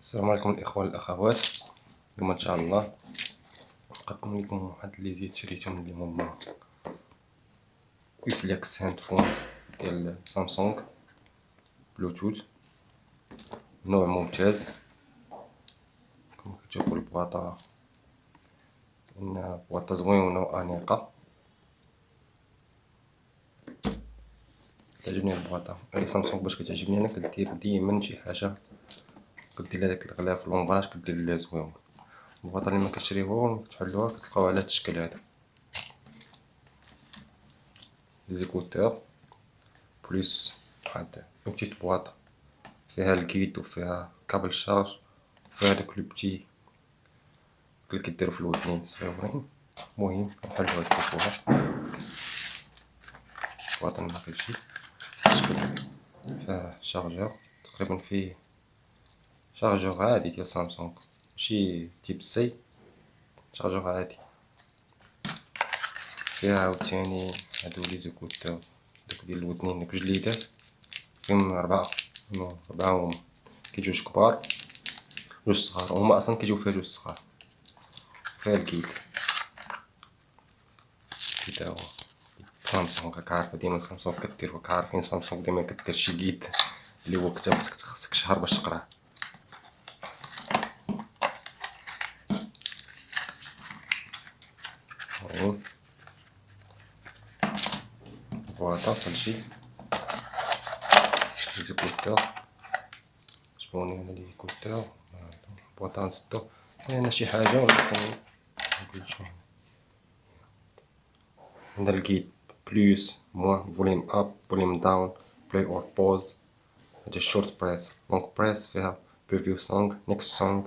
السلام عليكم الاخوان والاخوات. اليوم ان شاء الله نقدم لكم واحد لي زيت شريتهم اللي هما ويفليكس هاندفون ديال سامسونج بلوتوث، نوع ممتاز. كما كتشوفوا البواطة انها بواطة زوينة وانيقة، تعجبني البواطة. هي سامسونج باش كتعجبني انا كدير ديما شي حاجة، كدير لها داك الغلاف والامبراج كدير لها زوين. البواطة اللي ما كتشريوها كتحلوها كتلقاو على هاد الشكل هذا، لي زيكوتور بليس واحد اون بتيت بواطة فيها الكيت وفيها كابل شارج وفيها داك لو بتي اللي كديرو في الودنين صغيورين. المهم بحال هاد كتشوفوها بواطة ما كتجي فيها شارجور، تقريبا فيه شارجور عادي ديال سامسونج ماشي تيب سي، شارجور عادي. فيها عاوتاني هادو لي زيكوتور دوك ديال الودنين دوك جليدات، فيهم ربعة هما كاين جوج كبار جوج صغار، هما اصلا كيجيو فيها جوج صغار. فيها الكيت تا هو سامسونج، راك عارفة ديما سامسونج كدير، راك عارفين سامسونج ديما كدير شي كيت اللي هو كتاب خصك شهر باش تقراه. المهم بواطة تمشي لي زيكوتور، جبوني هنا لي زيكوتور بواطة نسدو هنا شي حاجة ولكن نقولشو. عندنا الكيت بلوس موان فوليوم اب فوليوم داون بلاي اور بوز. هادي الشورت بريس لونغ بريس فيها بريفيو سونغ نيكست سونغ،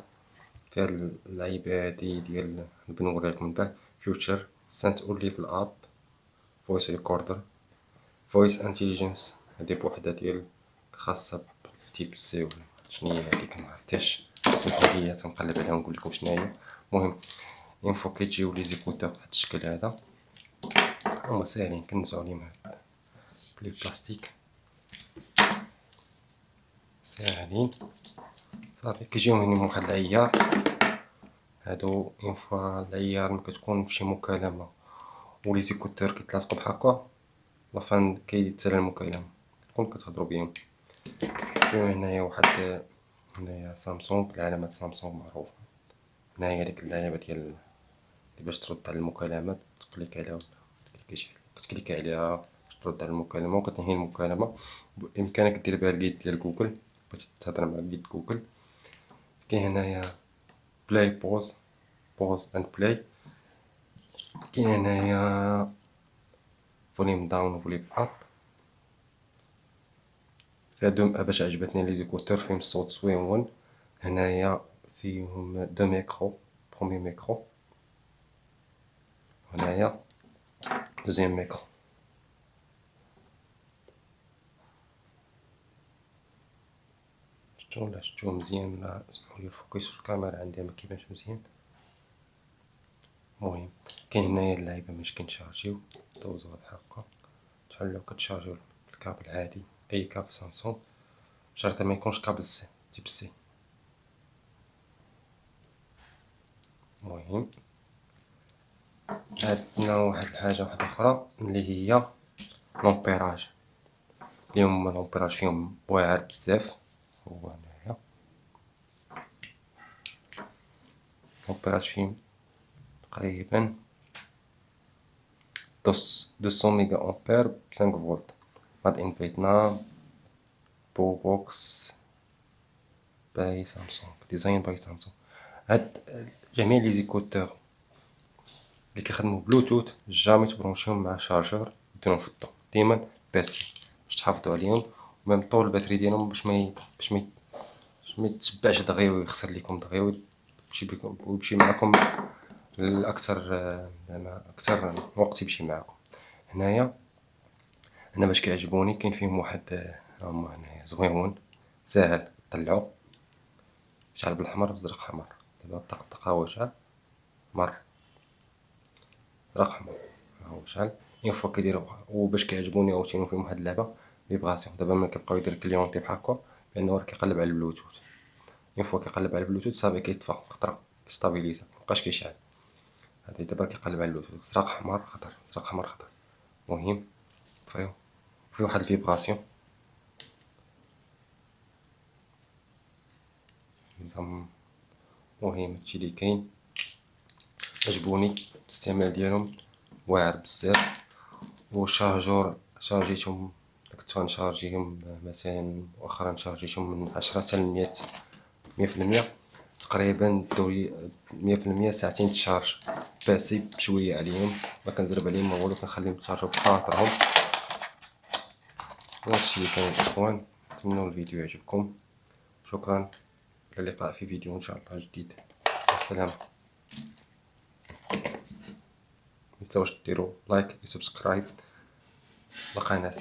فيها اللعيبة هادي ديال بنوريلكم من بعد فيوتشر سنت اونلي في الاب فويس ريكوردر فويس انتيليجنس. هادي بوحدة ديال خاصة بتيب سي ولا شنيا هاديك معرفتهاش، سمحوليا تنقلب عليها ونقول لكم شناهي. المهم اون فوا كيجيو لي زيكوتور بهاد الشكل هذا هما ساهلين كنزعو عليهم هاد بلي بلاستيك ساهلين صافي. كيجيو هنا من واحد العيار، هادو اون فوا العيار ملي كتكون فشي مكالمة و لي زيكوتور كيتلاصقو بحال لافان كيتسالى المكالمة تكون كتهضرو بيهم. كاين هنايا واحد هنايا سامسونج، العلامة سامسونج معروفة. هنايا ديك اللعبة ديال اللي باش ترد على المكالمات تكليك عليها كتكليكي عليها باش ترد على المكالمة وكتنهي المكالمة. بإمكانك دير بها الجيت ديال جوجل باش تهضر مع جيت جوجل. كاين هنايا بلاي بوز اند بلاي. كاين هنايا فوليوم داون وفوليوم اب. فيها باش عجبتني لي زيكوتور فيهم الصوت زويون. هنايا فيهم دو ميكرو، برومي ميكرو هنايا دوزيام ميكرو. شتو ولا شتو مزيان ولا سمحولي الفوكس في الكاميرا عندي ما كيبانش مزيان. المهم كاين هنايا اللعيبه باش كنشارجيو دوزوها بحال هكا تحلو كتشارجيو بالكابل عادي اي كابل سامسونج بشرط ما يكونش كابل سي تيب سي. المهم عندنا واحد الحاجه واحده اخرى اللي هي لومبيراج. اليوم لومبيراج فيهم واعر بزاف، هو هنايا لومبيراج فيهم تقريبا 200 ميجا امبير ب 5 فولت. ماد ان فيتنام بو بوكس باي سامسونج، ديزاين باي سامسونج. هاد جميع لي زيكوتور اللي كيخدموا بلوتوث جامي تبرونشيهم مع شارجور ديرهم في الضو ديما بس باش تحافظوا عليهم، وميم طول الباتري ديالهم باش ما يتشبعش دغيا ويخسر لكم دغيا ويمشي معكم الاكثر، زعما اكثر وقت يمشي معكم. هنايا انا باش كيعجبوني كاين فيهم واحد هما هنايا زويون ساهل طلعو شعل بالحمر بزرق حمر. دابا طق هو شعل مر زرق حمر هو شعل اون فوا كيديرو. وباش كيعجبوني عاوتاني فيهم واحد اللعبه فيبراسيون. دابا ملي كيبقاو يدير كليونتي بحال هكا لانه راه كيقلب على البلوتوث اون فوا كيقلب على البلوتوث صافي كيطفى في خطره، ستابيليزا مبقاش كيشعل. هادي دابا كيقلب على البلوتوث زرق احمر خضر زرق احمر خضر، مهم طفيو. فيه واحد الفيبراسيون نظام مهم. هادشي لي كاين عجبوني الاستعمال ديالهم واعر بزاف. والشارجور شارجيتهم كنت غنشارجيهم مثلا مؤخرا شارجيتهم من 10 حتى ل 100% تقريبا دوري 100% ساعتين تشارج باسي بشويه عليهم، ما كنزرب عليهم ما والو، كنخليهم يتشارجو بخاطرهم. وهادشي اللي كاين الاخوان، نتمنى الفيديو يعجبكم. شكرا، الى اللقاء في فيديو ان شاء الله جديد. السلام. متنساوش ديروا لايك وسبسكرايب للقناه.